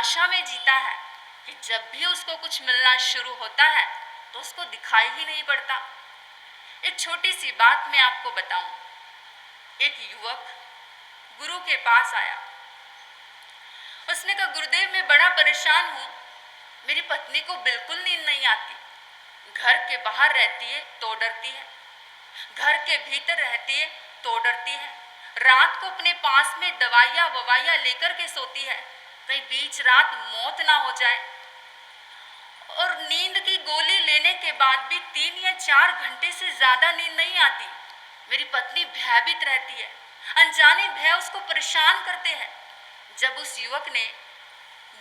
निराशा में जीता है कि जब भी उसको कुछ मिलना शुरू होता है तो उसको दिखाई ही नहीं पड़ता। एक छोटी सी बात मैं आपको बताऊं। एक युवक गुरु के पास आया। उसने कहा, गुरुदेव मैं बड़ा परेशान हूँ, मेरी पत्नी को बिल्कुल नींद नहीं आती। घर के बाहर रहती है तो डरती है, घर के भीतर रहती है तो डरती है, रात को अपने पास में दवाइयाँ ववाइयाँ लेकर के सोती है, कहीं बीच रात मौत ना हो जाए। और नींद की गोली लेने के बाद भी 3 या 4 घंटे से ज़्यादा नींद नहीं आती। मेरी पत्नी भयभीत रहती है, अनजाने भय उसको परेशान करते हैं। जब उस युवक ने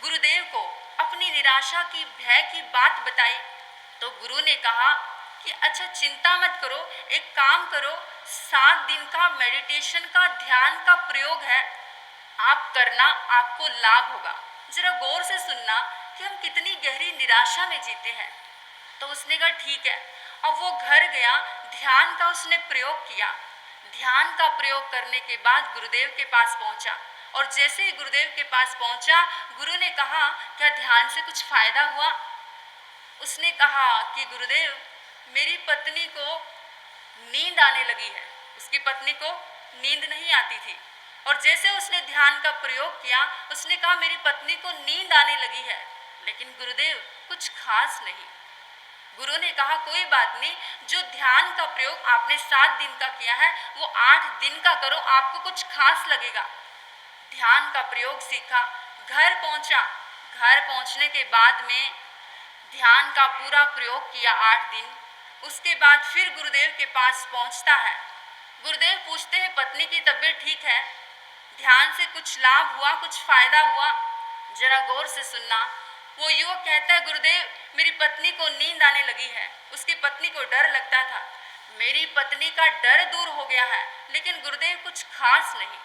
गुरुदेव को अपनी निराशा की भय की बात बताई तो गुरु ने कहा कि अच्छा चिंता मत करो, एक काम करो, 7 दिन का मेडिटेशन का ध्यान का प्रयोग है, आप करना, आपको लाभ होगा। जरा गौर से सुनना कि हम कितनी गहरी निराशा में जीते हैं। तो उसने कहा ठीक है। अब वो घर गया, ध्यान का उसने प्रयोग किया। ध्यान का प्रयोग करने के बाद गुरुदेव के पास पहुंचा और जैसे ही गुरुदेव के पास पहुंचा, गुरु ने कहा क्या ध्यान से कुछ फायदा हुआ? उसने कहा कि गुरुदेव मेरी पत्नी को नींद आने लगी है। उसकी पत्नी को नींद नहीं आती थी और जैसे उसने ध्यान का प्रयोग किया उसने कहा मेरी पत्नी को नींद आने लगी है, लेकिन गुरुदेव कुछ खास नहीं। गुरु ने कहा कोई बात नहीं, जो ध्यान का प्रयोग आपने 7 दिन का किया है वो 8 दिन का करो, आपको कुछ खास लगेगा। ध्यान का प्रयोग सीखा, घर पहुंचा। घर पहुंचने के बाद में ध्यान का पूरा प्रयोग किया 8 दिन। उसके बाद फिर गुरुदेव के पास पहुंचता है। गुरुदेव पूछते हैं पत्नी की तबीयत ठीक है? ध्यान से कुछ लाभ हुआ, कुछ फायदा हुआ? जरा गौर से सुनना। वो युवक कहता है गुरुदेव मेरी पत्नी को नींद आने लगी है, उसकी पत्नी को डर लगता था, मेरी पत्नी का डर दूर हो गया है, लेकिन गुरुदेव कुछ खास नहीं।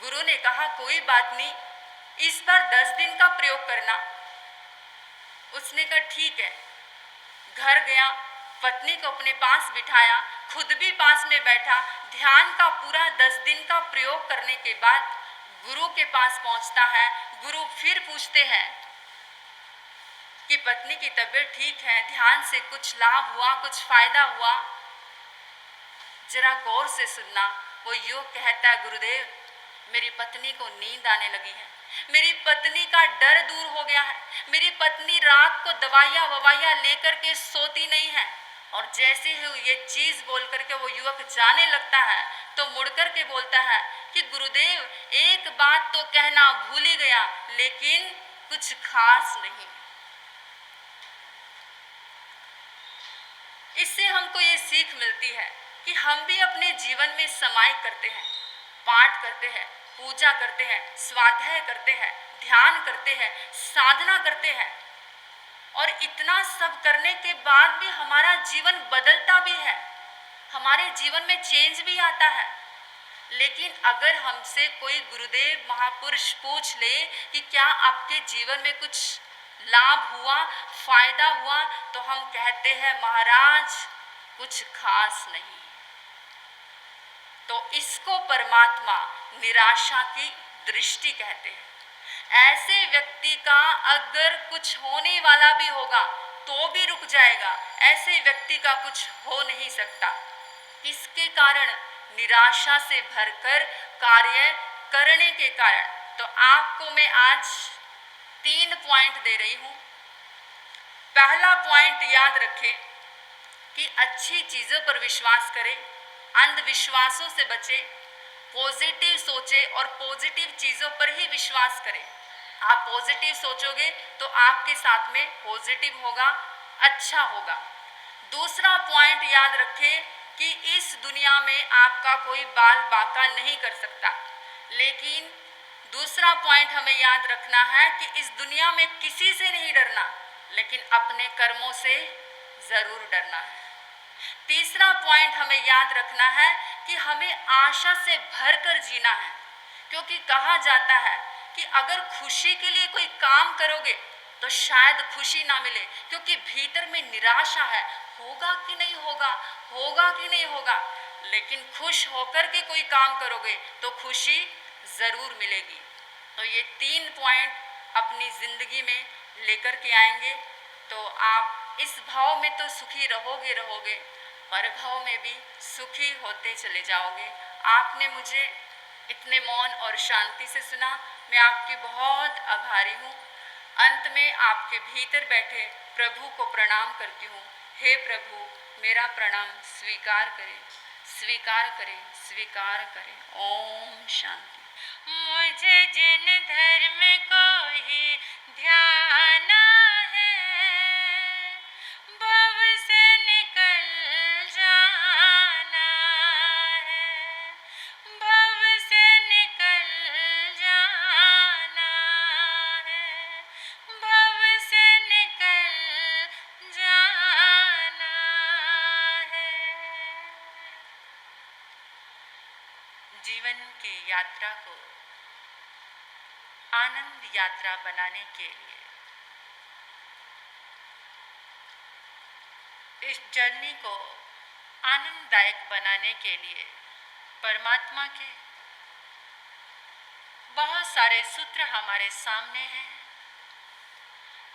गुरु ने कहा कोई बात नहीं, इस बार 10 दिन का प्रयोग करना। उसने कहा ठीक है। घर गया, पत्नी को अपने पास बिठाया, खुद भी पास में बैठा। ध्यान का पूरा 10 दिन का प्रयोग करने के बाद गुरु के पास पहुंचता है। गुरु फिर पूछते हैं कि पत्नी की तबीयत ठीक है, ध्यान से कुछ लाभ हुआ, कुछ फायदा हुआ? जरा गौर से सुनना। वो युवक कहता है गुरुदेव मेरी पत्नी को नींद आने लगी है, मेरी पत्नी का डर दूर हो गया है, मेरी पत्नी रात को दवाइयाँ ववाइयाँ लेकर के सोती नहीं है। और जैसे ही ये चीज़ बोल करके वो युवक जाने लगता है तो मुड़ कर के बोलता है कि गुरुदेव एक बात तो कहना भूल ही गया, लेकिन कुछ खास नहीं। इससे हमको ये सीख मिलती है कि हम भी अपने जीवन में समाई करते हैं, पाठ करते हैं, पूजा करते हैं, स्वाध्याय करते हैं, ध्यान करते हैं, साधना करते हैं, और इतना सब करने के बाद भी हमारा जीवन बदलता भी है, हमारे जीवन में चेंज भी आता है। लेकिन अगर हमसे कोई गुरुदेव महापुरुष पूछ ले कि क्या आपके जीवन में कुछ लाभ हुआ, फायदा हुआ, तो हम कहते हैं महाराज कुछ खास नहीं। तो इसको परमात्मा निराशा की दृष्टि कहते हैं। ऐसे व्यक्ति का अगर कुछ होने वाला भी होगा तो भी रुक जाएगा, ऐसे व्यक्ति का कुछ हो नहीं सकता। किसके कारण? निराशा से भरकर कार्य करने के कारण। तो आपको मैं आज 3 पॉइंट दे रही हूँ। पहला पॉइंट याद रखें कि अच्छी चीज़ों पर विश्वास करें, अंधविश्वासों से बचें, पॉजिटिव सोचें और पॉजिटिव चीज़ों पर ही विश्वास करें। आप पॉजिटिव सोचोगे तो आपके साथ में पॉजिटिव होगा, अच्छा होगा। दूसरा पॉइंट याद रखें कि इस दुनिया में आपका कोई बाल बाका नहीं कर सकता, लेकिन दूसरा पॉइंट हमें याद रखना है कि इस दुनिया में किसी से नहीं डरना, लेकिन अपने कर्मों से ज़रूर डरना है। तीसरा पॉइंट हमें याद रखना है कि हमें आशा से भरकर जीना है, क्योंकि कहा जाता है कि अगर खुशी के लिए कोई काम करोगे तो शायद खुशी ना मिले, क्योंकि भीतर में निराशा है, होगा कि नहीं होगा, होगा कि नहीं होगा। लेकिन खुश होकर के कोई काम करोगे तो खुशी ज़रूर मिलेगी। तो ये 3 पॉइंट अपनी ज़िंदगी में लेकर के आएंगे तो आप इस भाव में तो सुखी रहोगे, पर भाव में भी सुखी होते चले जाओगे। आपने मुझे इतने मौन और शांति से सुना, मैं आपकी बहुत आभारी हूँ। अंत में आपके भीतर बैठे प्रभु को प्रणाम करती हूँ। हे प्रभु, मेरा प्रणाम स्वीकार करें, स्वीकार करें, स्वीकार करें। ओम शांति। मुझे जिन धर्म को ही ध्याना है, भव से निकल जाना है, भव से निकल जाना है, भव से निकल जाना है। जीवन की यात्रा को आनंद यात्रा बनाने के लिए, इस जर्नी को आनंददायक बनाने के लिए परमात्मा के बहुत सारे सूत्र हमारे सामने हैं,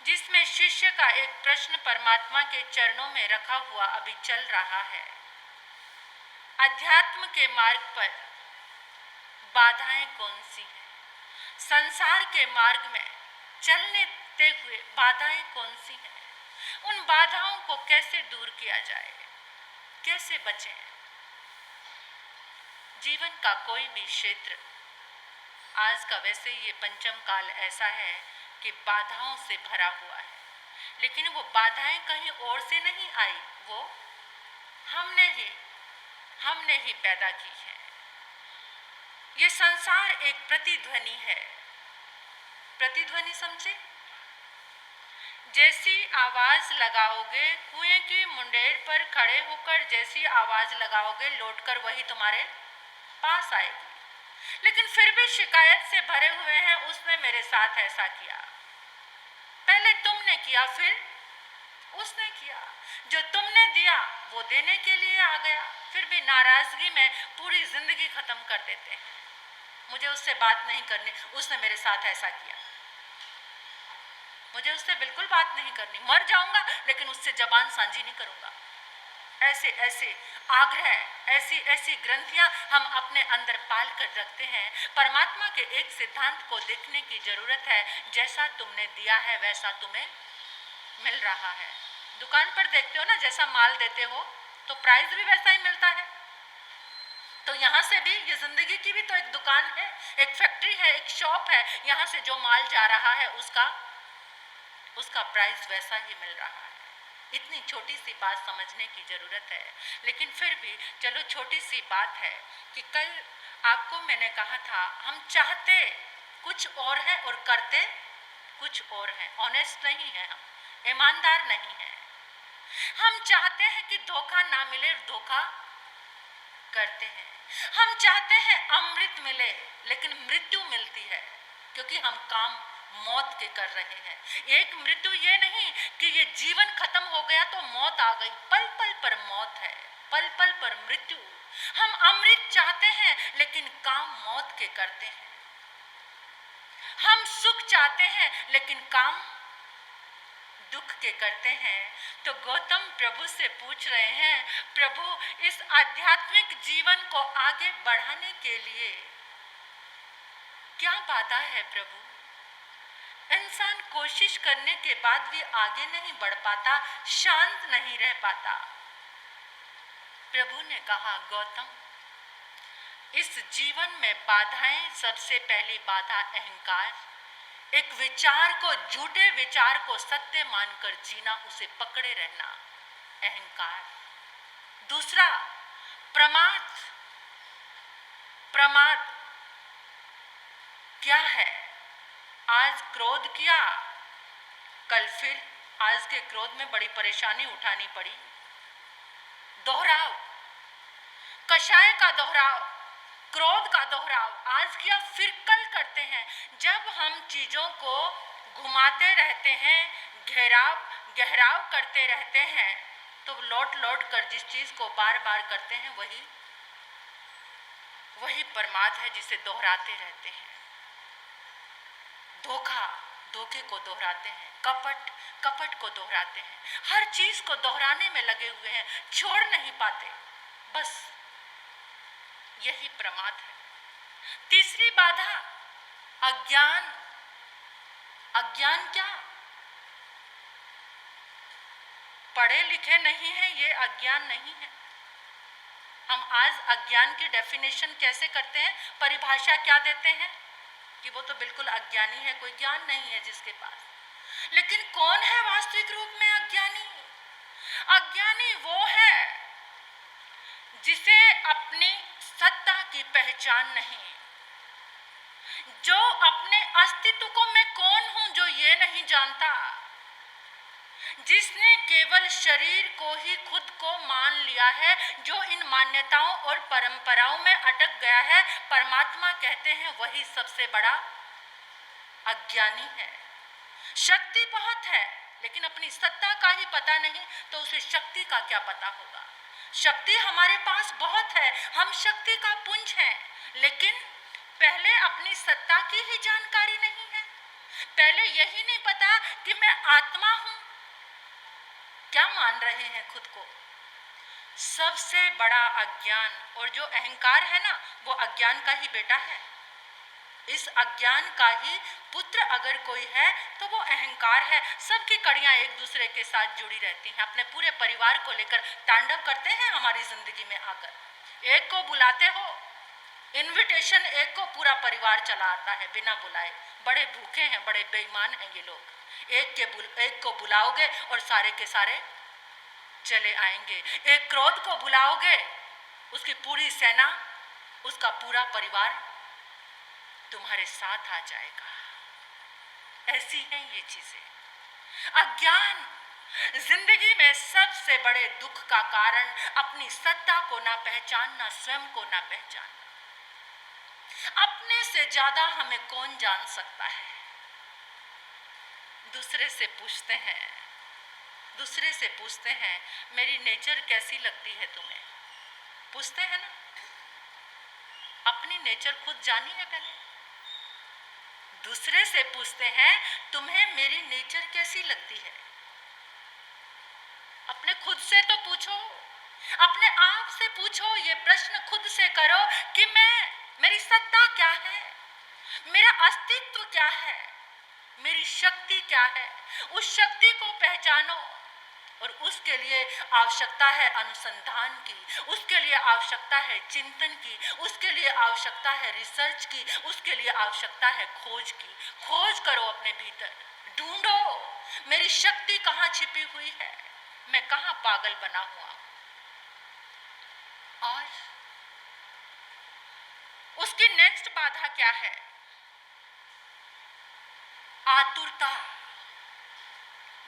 जिसमें शिष्य का एक प्रश्न परमात्मा के चरणों में रखा हुआ अभी चल रहा है। अध्यात्म के मार्ग पर बाधाएं कौन सी हैं? संसार के मार्ग में चलने हुए बाधाएं कौन सी हैं? उन बाधाओं को कैसे दूर किया जाए, कैसे बचें? जीवन का कोई भी क्षेत्र, आज का वैसे ये पंचम काल ऐसा है कि बाधाओं से भरा हुआ है, लेकिन वो बाधाएं कहीं और से नहीं आई, वो हमने ही पैदा की है। ये संसार एक प्रतिध्वनि है। प्रतिध्वनि समझे? जैसी आवाज लगाओगे, कुएं की मुंडेर पर खड़े होकर जैसी आवाज लगाओगे, लौटकर वही तुम्हारे पास आएगी। लेकिन फिर भी शिकायत से भरे हुए हैं, उसने मेरे साथ ऐसा किया, पहले तुमने किया, फिर उसने किया। जो तुमने दिया वो देने के लिए आ गया, फिर भी नाराजगी में पूरी जिंदगी खत्म कर देते हैं। मुझे उससे बात नहीं करनी, उसने मेरे साथ ऐसा किया, मुझे उससे बिल्कुल बात नहीं करनी, मर जाऊंगा लेकिन उससे जबान साझी नहीं करूंगा। ऐसे ऐसे आग्रह, ऐसी ऐसी ग्रंथियां हम अपने अंदर पाल कर रखते हैं। परमात्मा के एक सिद्धांत को देखने की जरूरत है, जैसा तुमने दिया है वैसा तुम्हें मिल रहा है। दुकान पर देखते हो ना, जैसा माल देते हो तो प्राइस भी वैसा ही मिलता है। तो यहाँ से भी, ये जिंदगी की भी तो एक दुकान है, एक फैक्ट्री है, एक शॉप है। यहाँ से जो माल जा रहा है उसका प्राइस वैसा ही मिल रहा है। इतनी छोटी सी बात समझने की जरूरत है। लेकिन फिर भी चलो, छोटी सी बात है कि कल आपको मैंने कहा था, हम चाहते कुछ और है और करते कुछ और है। ऑनेस्ट नहीं है, हम ईमानदार नहीं है। हम चाहते हैं कि धोखा ना मिले, धोखा करते हैं। हम चाहते हैं अमृत मिले, लेकिन मृत्यु मिलती है, क्योंकि हम काम मौत के कर रहे हैं। एक मृत्यु ये नहीं कि ये जीवन खत्म हो गया तो मौत आ गई, पल पल पर मौत है, पल पल पर मृत्यु। हम अमृत चाहते हैं लेकिन काम मौत के करते हैं। हम सुख चाहते हैं लेकिन काम दुख के करते हैं। तो गौतम प्रभु से पूछ रहे हैं, प्रभु इस आध्यात्मिक जीवन को आगे बढ़ाने के लिए क्या बाधा है प्रभु? इंसान कोशिश करने के बाद भी आगे नहीं बढ़ पाता, शांत नहीं रह पाता। प्रभु ने कहा, गौतम, इस जीवन में बाधाएं, सबसे पहली बाधा अहंकार, एक विचार को, झूठे विचार को सत्य मानकर जीना, उसे पकड़े रहना, अहंकार। दूसरा प्रमाद। प्रमाद क्या है? आज क्रोध किया, कल फिर आज के क्रोध में बड़ी परेशानी उठानी पड़ी। दोहराव, कषाय का दोहराव, क्रोध का दोहराव, आज किया फिर कल करते हैं। जब हम चीजों को घुमाते रहते हैं, गहराव करते रहते हैं, तो लौट लौट कर जिस चीज को बार बार करते हैं वही प्रमाद है, जिसे दोहराते रहते हैं। धोखा धोखे को दोहराते हैं, कपट कपट को दोहराते हैं, हर चीज को दोहराने में लगे हुए हैं, छोड़ नहीं पाते। बस यही प्रमाद है। तीसरी बाधा अज्ञान। अज्ञान क्या? पढ़े लिखे नहीं है, ये अज्ञान नहीं है। हम आज अज्ञान की डेफिनेशन कैसे करते हैं, परिभाषा क्या देते हैं कि वो तो बिल्कुल अज्ञानी है, कोई ज्ञान नहीं है जिसके पास। लेकिन कौन है वास्तविक रूप में अज्ञानी? अज्ञानी वो है जिसे अपनी सत्ता की पहचान नहीं, जो अपने अस्तित्व को मैं कौन हूं जो ये नहीं जानता, जिसने केवल शरीर को ही खुद को मान लिया है, जो इन मान्यताओं और परंपराओं में अटक गया है, परमात्मा कहते हैं वही सबसे बड़ा अज्ञानी है। शक्ति बहुत है लेकिन अपनी सत्ता का ही पता नहीं, तो उसे शक्ति का क्या पता होगा। शक्ति हमारे पास बहुत है, हम शक्ति का पुंज हैं, लेकिन पहले अपनी सत्ता की ही जानकारी नहीं है। पहले यही नहीं पता कि मैं आत्मा हूं। क्या मान रहे हैं खुद को? सबसे बड़ा अज्ञान, और जो अहंकार है ना, वो अज्ञान का ही बेटा है। इस अज्ञान का ही पुत्र अगर कोई है तो वो अहंकार है। सबकी कड़ियां एक दूसरे के साथ जुड़ी रहती हैं, अपने पूरे परिवार को लेकर तांडव करते हैं हमारी जिंदगी में आकर। एक को बुलाते हो, इनविटेशन एक को, पूरा परिवार चला आता है बिना बुलाए। बड़े भूखे हैं, बड़े बेईमान हैं ये लोग। एक को बुलाओगे और सारे के सारे चले आएंगे। एक क्रोध को बुलाओगे, उसकी पूरी सेना, उसका पूरा परिवार तुम्हारे साथ आ जाएगा। ऐसी हैं ये चीजें। अज्ञान जिंदगी में सबसे बड़े दुख का कारण, अपनी सत्ता को ना पहचानना, स्वयं को ना पहचानना। अपने से ज्यादा हमें कौन जान सकता है? दूसरे से पूछते हैं मेरी नेचर कैसी लगती है तुम्हें? पूछते हैं ना? अपनी नेचर खुद जानी है पहले। दूसरे से पूछते हैं तुम्हें मेरी नेचर कैसी लगती है? अपने खुद से तो पूछो, अपने आप से पूछो, ये प्रश्न खुद से करो कि मेरी सत्ता क्या है, मेरा अस्तित्व क्या है, मेरी शक्ति क्या है। उस शक्ति को पहचानो, और उसके लिए आवश्यकता है अनुसंधान की, उसके लिए आवश्यकता है चिंतन की, उसके लिए आवश्यकता है रिसर्च की, उसके लिए आवश्यकता है खोज की। खोज करो अपने भीतर, ढूंढो मेरी शक्ति कहाँ छिपी हुई है, मैं कहाँ पागल बना हुआ। और उसकी नेक्स्ट बाधा क्या है? आतुरता,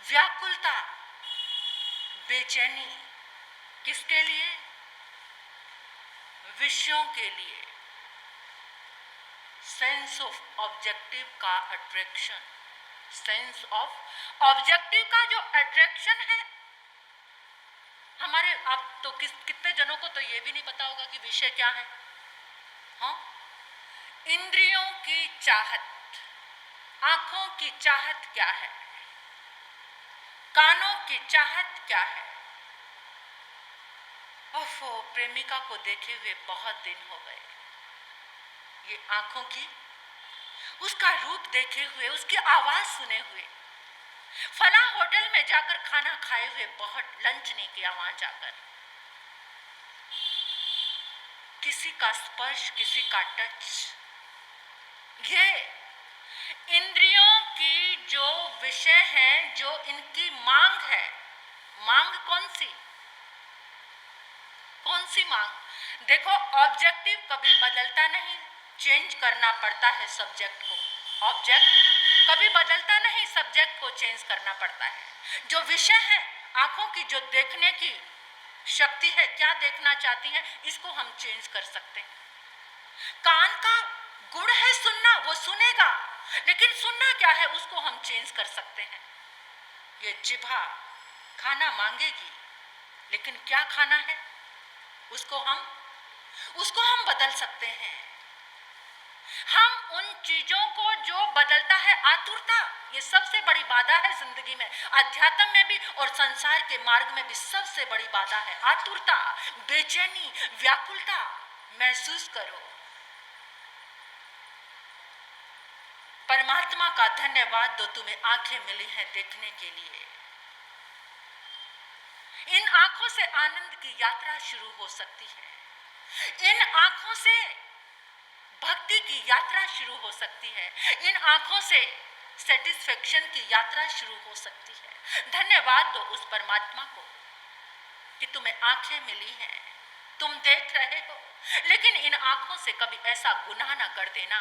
व्याकुलता, बेचैनी। किसके लिए? विषयों के लिए। सेंस ऑफ ऑब्जेक्टिव का अट्रैक्शन, सेंस ऑफ ऑब्जेक्टिव का जो अट्रैक्शन है हमारे, अब तो कितने जनों को तो ये भी नहीं पता होगा कि विषय क्या है। हाँ, इंद्रियों की चाहत, आंखों की चाहत क्या है, कानों की चाहत क्या है। ओफो, प्रेमिका को देखे हुए बहुत दिन हो गए। ये आंखों की, उसका रूप देखे हुए, उसकी आवाज सुने हुए, फला होटल में जाकर खाना खाए हुए बहुत लंच नहीं किया वहां जाकर। किसी का स्पर्श, किसी का टच, ये इंद्रियों की जो विषय है, जो इनकी मांग है। मांग कौन सी मांग? देखो, ऑब्जेक्टिव कभी बदलता नहीं, चेंज करना पड़ता है सब्जेक्ट को। ऑब्जेक्ट कभी बदलता नहीं, सब्जेक्ट को चेंज करना पड़ता है। जो विषय है, आंखों की जो देखने की शक्ति है, क्या देखना चाहती है, इसको हम चेंज कर सकते हैं। कान का गुण है सुनना, वो सुनेगा, लेकिन सुनना क्या है उसको हम चेंज कर सकते हैं। ये जिह्वा खाना मांगेगी, लेकिन क्या खाना है उसको हम बदल सकते हैं। हम उन चीजों को जो बदलता है आतुरता, ये सबसे बड़ी बाधा है जिंदगी में, अध्यात्म में भी और संसार के मार्ग में भी सबसे बड़ी बाधा है आतुरता, बेचैनी, व्याकुलता। महसूस करो। परमात्मा का धन्यवाद दो, तुम्हें आंखें मिली हैं देखने के लिए। इन आंखों से आनंद की यात्रा शुरू हो सकती है। इन आंखों से भक्ति की यात्रा शुरू हो सकती है। इन आंखों से सेटिस्फेक्शन की यात्रा शुरू हो सकती है। धन्यवाद दो उस परमात्मा को कि तुम्हें आंखें मिली हैं, तुम देख रहे हो, लेकिन इन आंखों से कभी ऐसा गुनाह ना कर देना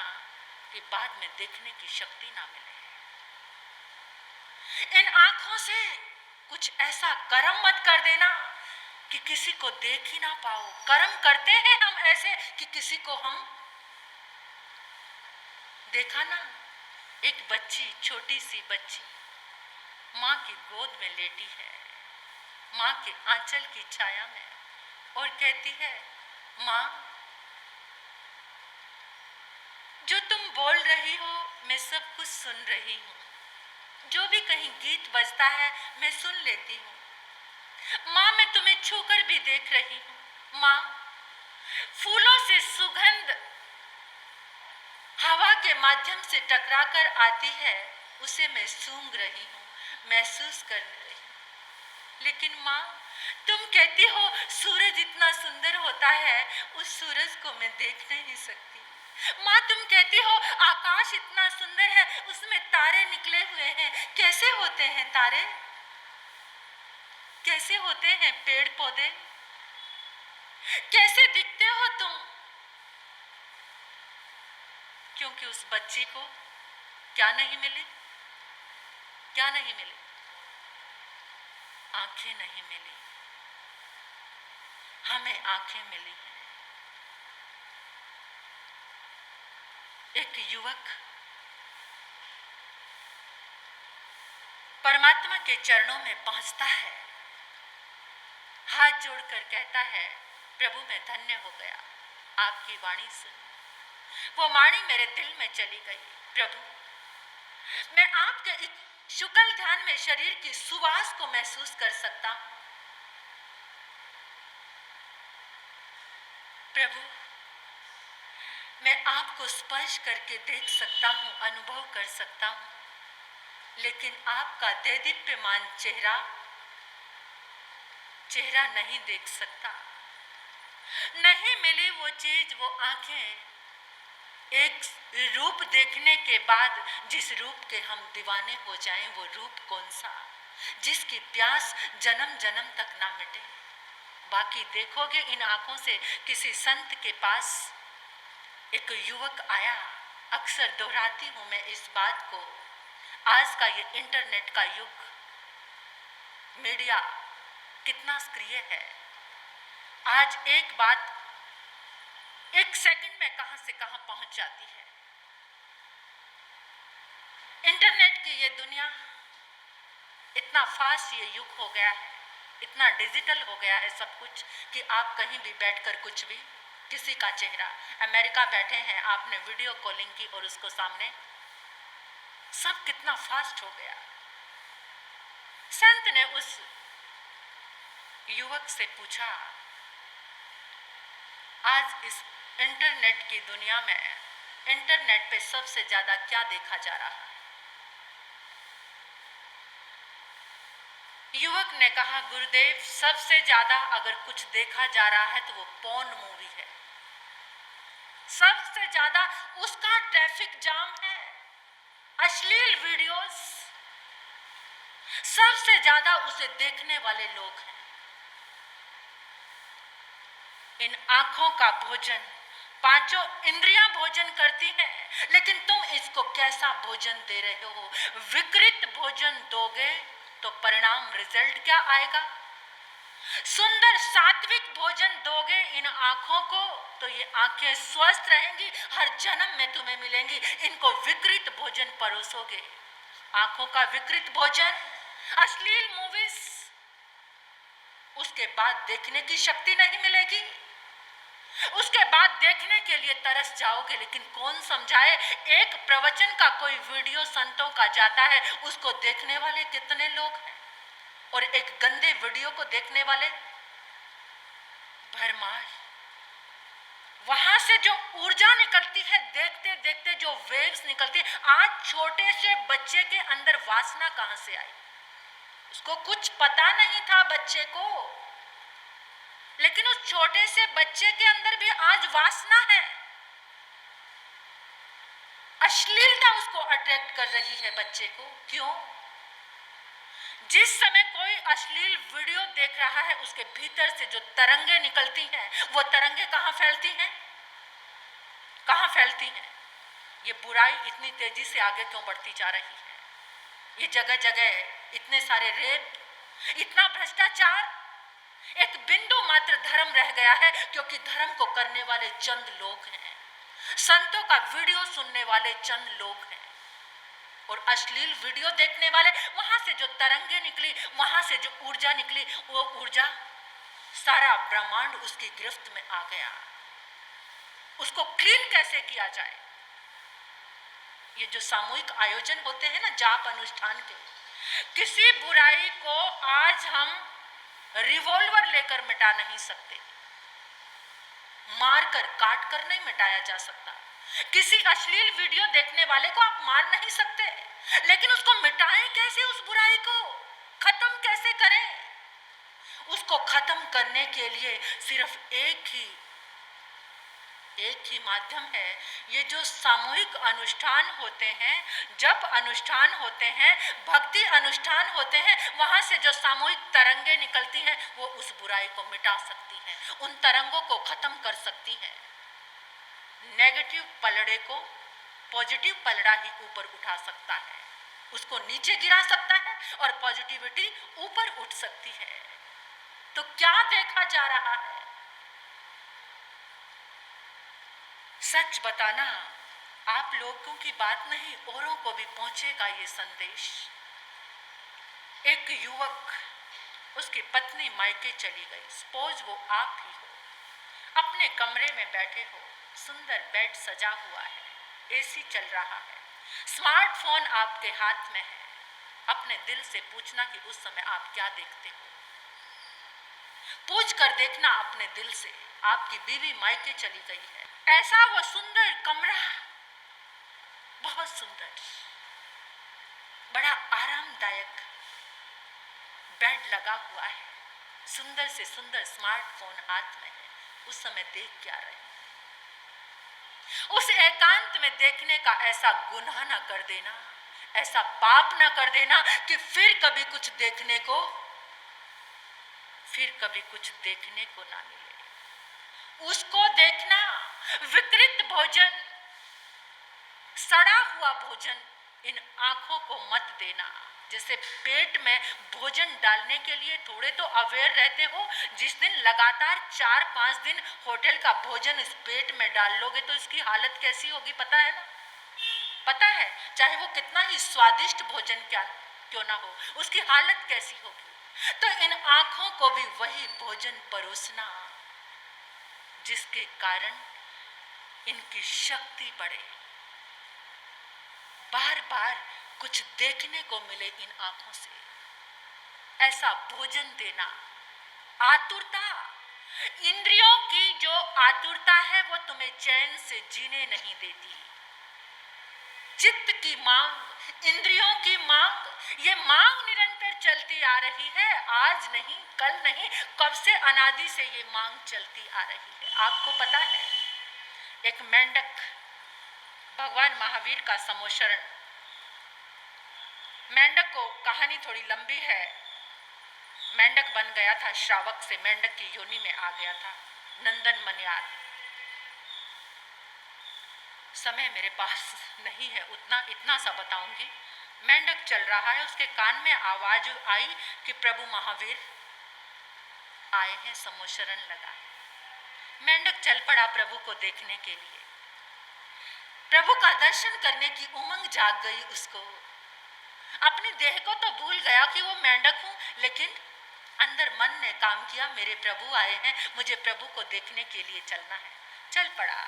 कि बाद में देखने की शक्ति ना मिले। इन आंखों से कुछ ऐसा कर्म मत कर देना कि किसी को देख ही ना पाओ। कर्म करते हैं हम ऐसे कि किसी को हम देखा ना। एक बच्ची, छोटी सी बच्ची माँ की गोद में लेटी है, माँ के आंचल की छाया में, और कहती है, माँ जो तुम बोल रही हो मैं सब कुछ सुन रही हूँ, जो भी कहीं गीत बजता है मैं सुन लेती हूँ। माँ मैं तुम्हें छूकर भी देख रही हूँ। माँ फूलों से सुगंध हवा के माध्यम से टकराकर आती है, उसे मैं सूंघ रही हूँ, महसूस कर रही हूँ। लेकिन माँ तुम कहती हो सूरज इतना सुंदर होता है, उस सूरज को मैं देख नहीं सकती। माँ तुम कहती हो आकाश इतना सुंदर है, उसमें तारे निकले हुए हैं, कैसे होते हैं तारे, कैसे होते हैं पेड़ पौधे, कैसे दिखते हो तुम? क्योंकि उस बच्ची को क्या नहीं मिली, क्या नहीं मिली? आंखें नहीं मिली। हमें आंखें मिली हैं। एक युवक परमात्मा के चरणों में पहुंचता है, हाथ जोड़कर कहता है, प्रभु मैं धन्य हो गया आपकी वाणी सुन। वो वाणी मेरे दिल में चली गई। प्रभु मैं आपके शुक्ल ध्यान में शरीर की सुवास को महसूस कर सकता हूं। प्रभु मैं आपको स्पर्श करके देख सकता हूं, अनुभव कर सकता हूं, लेकिन आपका देदीप्यमान चेहरा नहीं देख सकता। नहीं मिली वो चीज, वो आंखें, एक रूप देखने के बाद जिस रूप के हम दीवाने हो जाएं, वो रूप कौन सा, जिसकी प्यास जन्म जन्म तक ना मिटे। बाकी देखोगे इन आंखों से किसी संत के पास एक युवक आया, अक्सर दोहराती हूं मैं इस बात को। आज का ये इंटरनेट का युग, मीडिया कितना सक्रिय है। आज एक बात एक सेकंड में कहां से कहां पहुंच जाती है। इंटरनेट की ये दुनिया, इतना फास्ट ये युग हो गया है, इतना डिजिटल हो गया है सब कुछ कि आप कहीं भी बैठकर कुछ भी, किसी का चेहरा, अमेरिका बैठे हैं आपने वीडियो कॉलिंग की और उसको सामने, सब कितना फास्ट हो गया। संत ने उस युवक से पूछा, आज इस इंटरनेट की दुनिया में इंटरनेट पे सबसे ज्यादा क्या देखा जा रहा है? युवक ने कहा, गुरुदेव सबसे ज्यादा अगर कुछ देखा जा रहा है तो वो पॉर्न मूवी है। सबसे ज्यादा उसका ट्रैफिक जाम है, अश्लील वीडियोस, सबसे ज्यादा उसे देखने वाले लोग हैं। इन आंखों का भोजन पांचों इंद्रियां भोजन करती हैं, लेकिन तुम इसको कैसा भोजन दे रहे हो? विकृत भोजन दोगे तो परिणाम, रिजल्ट क्या आएगा? सुंदर सात्विक भोजन दोगे इन आंखों को तो ये आंखें स्वस्थ रहेंगी, हर जन्म में तुम्हें मिलेंगी। इनको विकृत भोजन परोसोगे, आंखों का विकृत भोजन, अश्लील मूवीज, उसके बाद देखने की शक्ति नहीं मिलेगी। उसके बाद देखने के लिए तरस जाओगे, लेकिन कौन समझाए। एक प्रवचन का कोई वीडियो संतों का जाता है, उसको देखने वाले कितने लोग हैं, और एक गंदे वीडियो को देखने वाले भरमार। वहां से जो ऊर्जा निकलती है, देखते देखते जो वेव्स निकलती है। आज छोटे से बच्चे के अंदर वासना कहां से आई, उसको कुछ पता नहीं था बच्चे को, लेकिन उस छोटे से बच्चे के अंदर भी आज वासना है। अश्लीलता उसको अट्रैक्ट कर रही है बच्चे को। क्यों? जिस समय कोई अश्लील वीडियो देख रहा है, उसके भीतर से जो तरंगे निकलती हैं, वो तरंगे कहां फैलती हैं? कहां फैलती हैं? ये बुराई इतनी तेजी से आगे क्यों बढ़ती जा रही है? ये जगह जगह इतने सारे रेप, इतना भ्रष्टाचार। एक बिंदु मात्र धर्म रह गया है, क्योंकि धर्म को करने वाले चंद लोग हैं, संतों का वीडियो सुनने वाले चंद लोग हैं, और अश्लील वीडियो देखने वाले। वहां से जो तरंगे निकली, वहां से जो ऊर्जा निकली, वो ऊर्जा सारा ब्रह्मांड उसकी गिरफ्त में आ गया। उसको क्लीन कैसे किया जाए? ये जो सामूहिक आयोजन होते हैं ना, जाप अनुष्ठान के, किसी बुराई को आज हम रिवॉल्वर लेकर मिटा नहीं सकते, मारकर काट कर नहीं मिटाया जा सकता। किसी अश्लील वीडियो देखने वाले को आप मार नहीं सकते, लेकिन उसको मिटाएं कैसे? उस बुराई को खत्म कैसे करें? उसको खत्म करने के लिए सिर्फ एक ही माध्यम है। ये जो सामूहिक अनुष्ठान होते हैं, जब अनुष्ठान होते हैं, भक्ति अनुष्ठान होते हैं, वहां से जो सामूहिक तरंगे निकलती हैं, वो उस बुराई को मिटा सकती हैं, उन तरंगों को खत्म कर सकती हैं। नेगेटिव पलड़े को पॉजिटिव पलड़ा ही ऊपर उठा सकता है, उसको नीचे गिरा सकता है, और पॉजिटिविटी ऊपर उठ सकती है। तो क्या देखा जा रहा है? सच बताना, आप लोगों की बात नहीं, औरों को भी पहुंचेगा ये संदेश। एक युवक, उसकी पत्नी मायके चली गई, सपोज वो आप ही हो, अपने कमरे में बैठे हो, सुंदर बेड सजा हुआ है, एसी चल रहा है, स्मार्टफोन आपके हाथ में है। अपने दिल से पूछना कि उस समय आप क्या देखते हो। पूछ कर देखना अपने दिल से। आपकी बीवी मायके चली गई है, ऐसा वो सुंदर कमरा, बहुत सुंदर, बड़ा आरामदायक बेड लगा हुआ है, सुंदर से सुंदर स्मार्टफोन हाथ में है। उस समय देख क्या रहे? उस एकांत में देखने का ऐसा गुनाह ना कर देना, ऐसा पाप ना कर देना कि फिर कभी कुछ देखने को ना मिले। उसको देखना, विकृत भोजन, सड़ा हुआ भोजन इन आंखों को मत देना। जैसे पेट में भोजन डालने के लिए थोड़े तो अवेयर रहते हो, जिस दिन लगातार 4-5 दिन होटल का भोजन इस पेट में डाल लोगे तो इसकी हालत कैसी होगी, पता है ना? पता है, चाहे वो कितना ही स्वादिष्ट भोजन क्यों ना हो, उसकी हालत कैसी होगी। तो इन आंखों को भी वही भोजन परोसना जिसके कारण इनकी शक्ति बढ़े, बार बार कुछ देखने को मिले इन आंखों से, ऐसा भोजन देना। आतुरता, इंद्रियों की जो आतुरता है वो तुम्हें चैन से जीने नहीं देती। चित्त की मांग, इंद्रियों की मांग, ये मांग निरंतर चलती आ रही है, आज नहीं, कल नहीं, कब से अनादि से ये मांग चलती आ रही है। आपको पता है, एक मेंढक, भगवान महावीर का समोशरण, मेंढक को, कहानी थोड़ी लंबी है, मेंढक बन गया था श्रावक से, मेंढक की योनि में आ गया था, नंदन मन्यार। समय मेरे पास नहीं है, इतना सा बताऊंगी। मेंढक चल रहा है, उसके कान में आवाज आई कि प्रभु महावीर आए हैं, समोशरण लगा है। मेंढक चल पड़ा प्रभु को देखने के लिए। प्रभु का दर्शन करने की उमंग जाग गई उसको। अपनी देह को तो भूल गया कि वो मेंढक हूं, लेकिन अंदर मन ने काम किया, मेरे प्रभु आए हैं, मुझे प्रभु को देखने के लिए चलना है। चल पड़ा।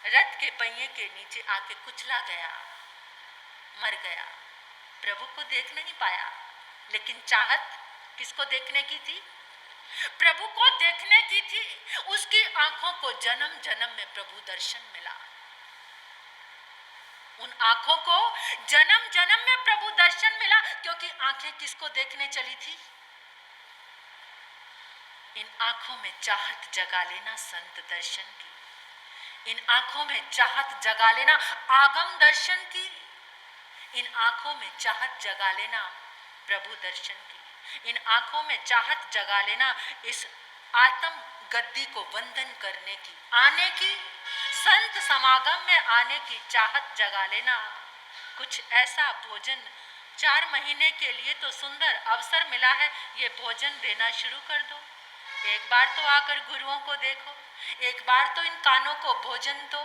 रथ के पहिए के नीचे आके कुचला गया, मर गया। प्रभु को देख नहीं पाया, लेकिन चाहत किसको देखने की थी? प्रभु को देखने की थी। उसकी आंखों को जन्म जन्म में प्रभु दर्शन मिला। उन आंखों को जन्म जन्म में प्रभु दर्शन मिला, क्योंकि आंखें किसको देखने चली थी? इन आंखों में चाहत जगा लेना संत दर्शन की। इन आंखों में चाहत जगा लेना आगम दर्शन की। इन आंखों में चाहत जगा लेना प्रभु दर्शन की। इन आंखों में चाहत जगा लेना इस आत्म गद्दी को वंदन करने की, आने की, संत समागम में आने की चाहत जगा लेना। कुछ ऐसा भोजन 4 महीने के लिए तो सुंदर अवसर मिला है, ये भोजन देना शुरू कर दो। एक बार तो आकर गुरुओं को देखो, एक बार तो इन कानों को भोजन दो।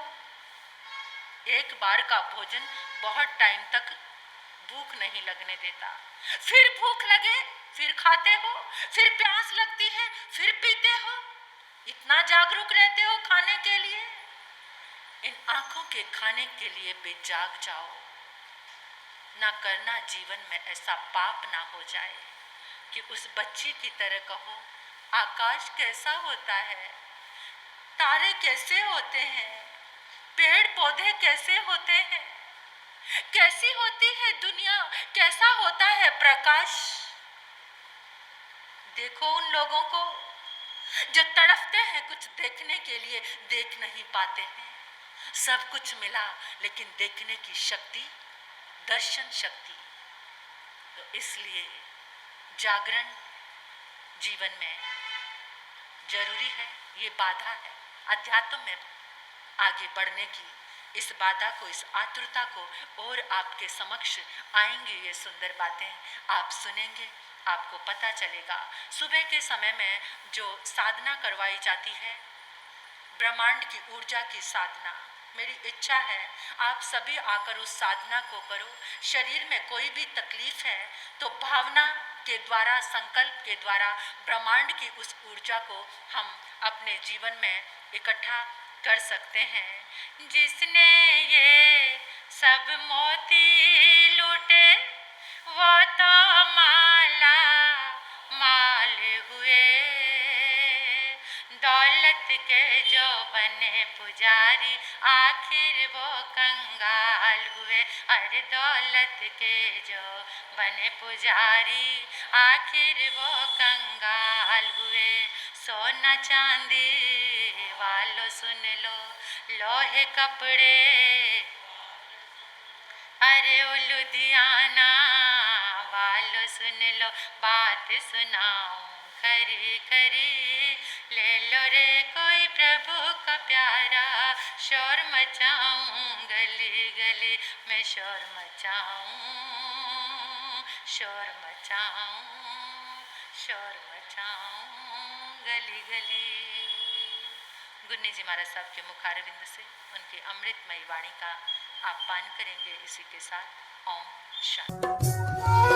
एक बार का भोजन बहुत टाइम तक भूख नहीं लगने देता। फिर भूख लगे फिर खाते हो, फिर प्यास लगती है फिर पीते हो। इतना जागरूक रहते हो खाने के लिए। इन आंखों के खाने के लिए बेजाग जाओ। ना करना जीवन में ऐसा पाप ना हो जाए कि उस बच्ची की तरह कहो, आकाश कैसा होता है, तारे कैसे होते हैं, पेड़ पौधे कैसे होते हैं, कैसी होती है दुनिया, कैसा होता है प्रकाश। देखो उन लोगों को जो तड़पते हैं कुछ देखने के लिए, देख नहीं पाते हैं। सब कुछ मिला लेकिन देखने की शक्ति, दर्शन शक्ति। तो इसलिए जागरण जीवन में जरूरी है। ये बाधा है अध्यात्म में आगे बढ़ने की। इस बाधा को, इस आतुरता को, और आपके समक्ष आएंगे ये सुंदर बातें, आप सुनेंगे, आपको पता चलेगा। सुबह के समय में जो साधना करवाई जाती है, ब्रह्मांड की ऊर्जा की साधना, मेरी इच्छा है आप सभी आकर उस साधना को करो। शरीर में कोई भी तकलीफ है तो भावना के द्वारा, संकल्प के द्वारा ब्रह्मांड की उस ऊर्जा को हम अपने जीवन में इकट्ठा कर सकते हैं। जिसने ये सब मोती लूटे वो तो माला माल हुए। दौलत के जो बने पुजारी आखिर वो कंगाल हुए। अरे दौलत के जो बने पुजारी आखिर वो कंगाल हुए। सोना चांदी वालों सुन लो, लोहे कपड़े, अरे ओ लुधियाना वालों सुन लो, बात सुनाऊं खरी खरी। ले लो रे कोई प्रभु का प्यारा, शोर मचाऊं गली गली में, शोर मचाऊं, शोर मचाऊं, शोर मचाऊं गली गली। गुन्नी जी महाराज साहब के मुखारविंद से उनकी अमृतमयी वाणी का आप पान करेंगे। इसी के साथ ओम शांति।